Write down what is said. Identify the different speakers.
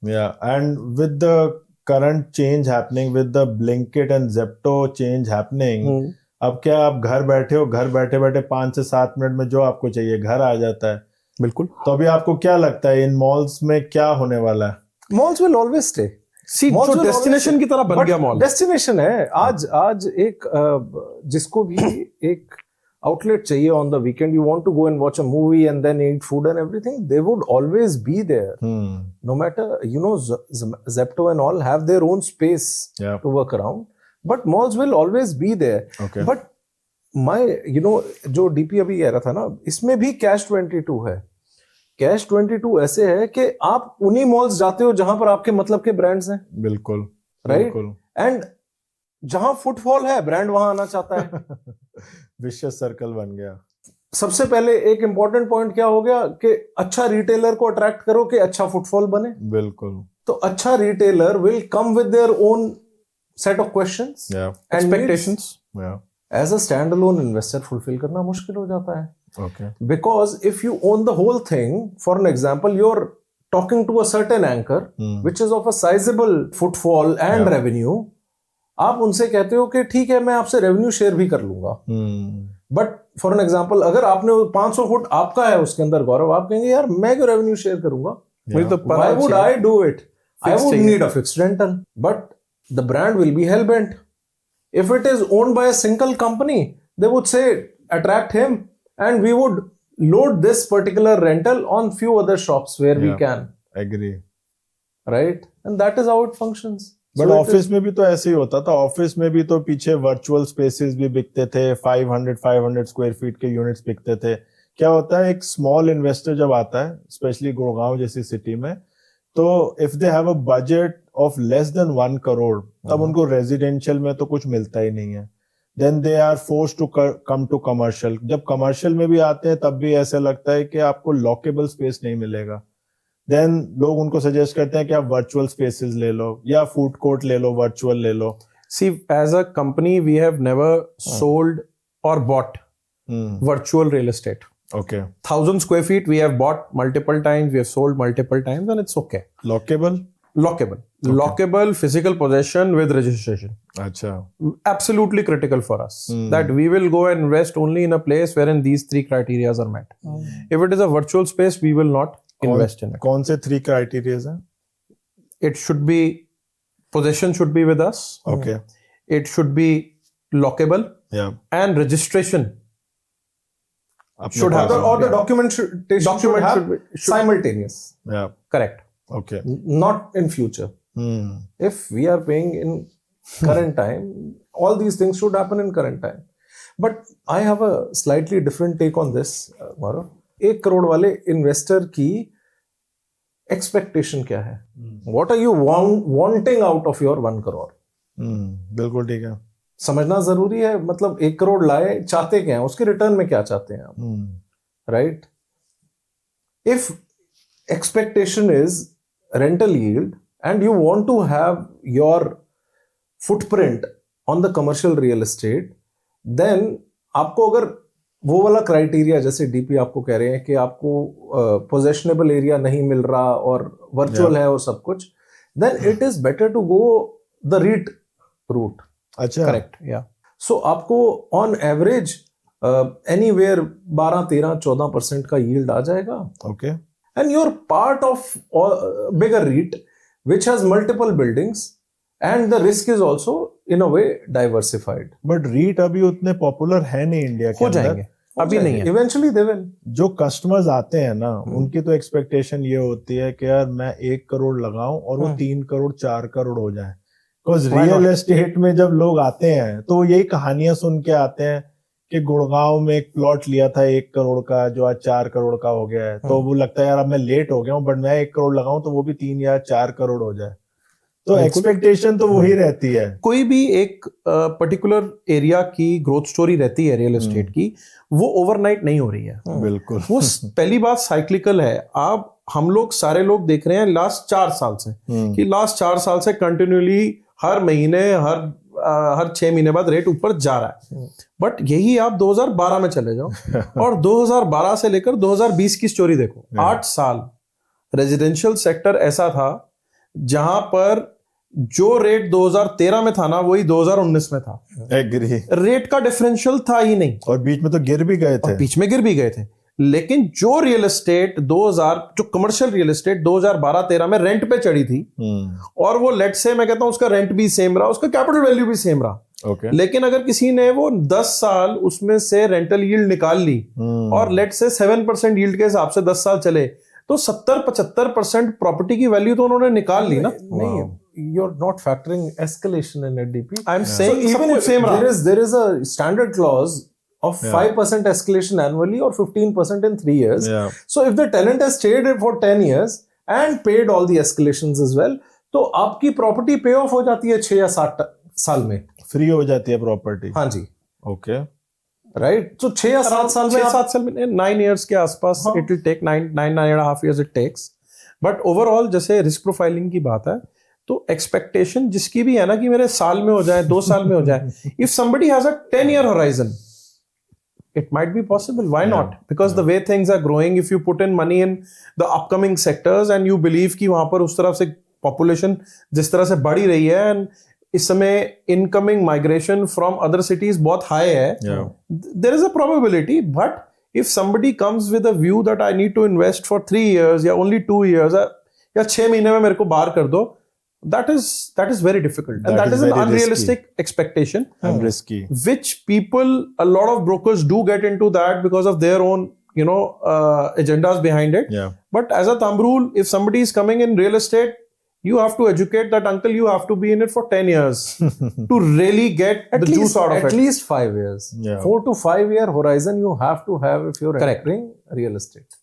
Speaker 1: Yeah, and with the current change happening, with the Blinkit and Zepto change happening, अब क्या आप घर बैठे हो, घर बैठे बैठे 5 से 7 मिनट में जो आपको चाहिए घर आ जाता है।
Speaker 2: बिल्कुल।
Speaker 1: तो अभी आपको क्या लगता है इन मॉल्स में क्या होने वाला है?
Speaker 3: Malls will always stay.
Speaker 2: See जो डेस्टिनेशन की तरह बन गया मॉल,
Speaker 3: डेस्टिनेशन है। आज एक जिसको भी एक आउटलेट चाहिए on the weekend, you want to go and watch a movie and then eat food and everything, they would always be there, no matter, you know, Zepto and all have their own space to work around, but malls will always be there.
Speaker 1: Okay.
Speaker 3: But my, you know, जो DP अभी कह रहा था ना, इसमें भी Catch-22 है। Catch-22 ऐसे है कि आप उन्हीं मॉल्स जाते हो जहां पर आपके मतलब के ब्रांड्स हैं।
Speaker 1: बिल्कुल,
Speaker 3: राइट। एंड जहां फुटफॉल है ब्रांड वहां आना चाहता है।
Speaker 1: विशियस सर्कल बन गया।
Speaker 3: सबसे पहले एक इंपॉर्टेंट पॉइंट क्या हो गया कि अच्छा रिटेलर को अट्रैक्ट करो कि अच्छा फुटफॉल बने।
Speaker 1: बिल्कुल।
Speaker 3: तो अच्छा retailer will come with their own set of questions,
Speaker 2: expectations.
Speaker 3: As a stand alone investor fulfil करना मुश्किल हो जाता है।
Speaker 1: Okay.
Speaker 3: Because if you own the whole thing, for an example, you're talking to a certain anchor, which is of a sizable footfall and revenue. आप उनसे कहते हो कि ठीक है मैं आपसे रेवेन्यू शेयर भी कर लूंगा, बट फॉर एन एग्जांपल अगर आपने 500 फुट आपका है उसके अंदर गौरव, आप कहेंगे यार मैं क्यों रेवेन्यू शेयर करूंगा, why would I do it? I would need a fixed rental, but the brand will be hell bent. If it is owned by a single company, they would say attract him and we would load this particular rental on few other shops where we can.
Speaker 1: Agree.
Speaker 3: Right? And that is how it functions.
Speaker 1: But office में भी तो ऐसे ही होता था। Office में भी तो पीछे वर्चुअल स्पेसेस भी बिकते थे, 500 स्क्वायर फीट के यूनिट्स बिकते थे। क्या होता है, एक स्मॉल इन्वेस्टर जब आता है, स्पेशली गुड़गांव जैसी सिटी में, तो if they have a budget of less than 1 crore, तब उनको रेजिडेंशियल में तो कुछ मिलता ही नहीं है। Then they are force to come to commercial. जब कमर्शियल में भी आते हैं तब भी ऐसा लगता है कि आपको लॉकेबल स्पेस नहीं मिलेगा। देन लोग उनको सजेस्ट करते हैं कि आप वर्चुअल स्पेसेस ले लो या फूड कोर्ट ले लो, वर्चुअल ले लो।
Speaker 2: See as a company we have never sold और bought virtual real estate.
Speaker 1: Okay.
Speaker 2: 1,000 square feet we have bought multiple times, we have sold multiple times, and it's okay.
Speaker 1: Lockable?
Speaker 2: Lockable. Okay. Lockable physical possession with registration.
Speaker 1: Acha.
Speaker 2: Absolutely critical for us. That we will go and invest only in a place wherein these 3 criteria are met. If it is a virtual space, we will not invest in it.
Speaker 1: कौन से 3 criteria हैं?
Speaker 2: It should be, possession should be with us.
Speaker 1: Okay.
Speaker 2: It should be lockable.
Speaker 1: Yeah.
Speaker 2: And registration should have,
Speaker 3: or the documentation should have simultaneous.
Speaker 1: Yeah.
Speaker 2: Correct.
Speaker 1: Okay.
Speaker 3: Not in future. If we are paying in current time, all these things should happen in current time. But I have a slightly different take on this, Gaurav. 1 crore वाले investor की expectation क्या है? What are you wanting out of your 1 crore?
Speaker 1: बिल्कुल ठीक है।
Speaker 3: समझना जरूरी है। मतलब 1 करोड़ लाए, चाहते क्या है, उसके रिटर्न में क्या चाहते हैं आप, right? If expectation is rental yield and you want to have your footprint on the commercial real estate, then आपको अगर वो वाला क्राइटेरिया जैसे डीपी आपको कह रहे हैं कि आपको पोजेशनेबल एरिया नहीं मिल रहा और वर्चुअल है और सब कुछ, then it is better to go the REIT route.
Speaker 1: अच्छा,
Speaker 2: करेक्ट, या
Speaker 3: सो आपको ऑन एवरेज एनीवेयर 12-13-14% का यील्ड आ जाएगा.
Speaker 1: Okay.
Speaker 3: And you're part of a bigger REIT which has multiple buildings and the risk is also in a way diversified.
Speaker 1: But REIT अभी उतने popular है नहीं India के अंदर.
Speaker 2: हो जाएंगे, अभी नहीं है.
Speaker 3: Eventually they will.
Speaker 1: जो कस्टमर्स आते हैं ना, उनकी तो एक्सपेक्टेशन ये होती है कि यार मैं 1 करोड़ लगाऊं और वो 3 करोड़ 4 करोड़ हो जाए. बिकॉज रियल एस्टेट में जब लोग आते हैं तो यही कहानियां सुन के आते हैं कि गुड़गांव में एक प्लॉट लिया था 1 करोड़ का जो आज 4 करोड़ का हो गया है. तो वो लगता है यार अब मैं लेट हो गया हूँ, बट मैं 1 करोड़ लगाऊं तो वो भी 3 या 4 करोड़ हो जाए. तो एक्सपेक्टेशन तो वही रहती है.
Speaker 2: कोई भी एक पर्टिकुलर एरिया की ग्रोथ स्टोरी रहती है रियल एस्टेट की, वो ओवरनाइट नहीं हो रही है.
Speaker 1: बिल्कुल.
Speaker 2: वो पहली बात साइक्लिकल है. आप हम लोग सारे लोग देख रहे हैं लास्ट 4 साल से कि लास्ट 4 साल से कंटिन्यूली हर महीने हर 6 महीने बाद रेट ऊपर जा रहा है. बट यही आप 2012 में चले जाओ और 2012 से लेकर 2020 की स्टोरी देखो. 8 साल रेजिडेंशियल सेक्टर ऐसा था जहां पर जो रेट 2013 में था ना वही 2019 में था।
Speaker 1: एग्री।
Speaker 2: रेट का डिफरेंशियल था ही नहीं,
Speaker 1: और बीच में तो गिर भी गए थे।
Speaker 2: और बीच में गिर भी गए थे। लेकिन जो रियल एस्टेट 2000 जो कमर्शियल रियल एस्टेट 2012-13 में रेंट पे चढ़ी थी, और वो लेट से मैं कहता हूं उसका रेंट भी सेम रहा, उसका कैपिटल वैल्यू भी सेम रहा।
Speaker 1: ओके।
Speaker 2: लेकिन अगर किसी ने वो 10 साल उसमें से रेंटल यील्ड निकाल ली और लेट से 7% यील्ड के हिसाब से 10 साल चले, तो 70-75% प्रॉपर्टी की वैल्यू तो उन्होंने निकाल ली ना।
Speaker 3: नहीं, you're not factoring escalation in ADP.
Speaker 2: I'm saying
Speaker 3: so
Speaker 2: सब
Speaker 3: even
Speaker 2: कुछ
Speaker 3: if
Speaker 2: same रहा।
Speaker 3: there is a standard clause of 5% escalation annually or 15% in 3 years.
Speaker 1: Yeah.
Speaker 3: So if the tenant has stayed for 10 years and paid all the escalations as well, तो आपकी property पे of हो जाती है 6 या 7 साल में,
Speaker 1: फ्री हो जाती है प्रॉपर्टी।
Speaker 3: हाँ जी,
Speaker 1: ओके,
Speaker 3: राइट। तो 6 या 7 साल में
Speaker 2: 6-7 साल में 9 years के आसपास it will take 9.5 years it takes. But overall जैसे रिस्क प्रोफाइलिंग की बात है, तो एक्सपेक्टेशन जिसकी भी है ना कि मेरे साल में हो जाए, 2 साल में हो जाए, if somebody has a 10-year horizon, it might be possible. Why not? Because the way things are growing, if you put in money in the upcoming sectors and you believe कि वहां पर उस तरफ से population जिस तरह से बढ़ ही रही है, and इस समय incoming migration from other cities बहुत high है, there is a probability. But if somebody comes with a view that I need to invest for 3 years या only 2 years या 6 महीने में मेरे को बाहर कर दो, that is very difficult, and that is an unrealistic expectation,
Speaker 1: and risky,
Speaker 2: which people, a lot of brokers do get into that because of their own agendas behind it. But as a thumb rule, if somebody is coming in real estate, you have to educate that uncle, you have to be in it for 10 years to really get the juice out of it.
Speaker 3: At least 5 years. 4 to 5 year horizon you have to have if you're entering real estate.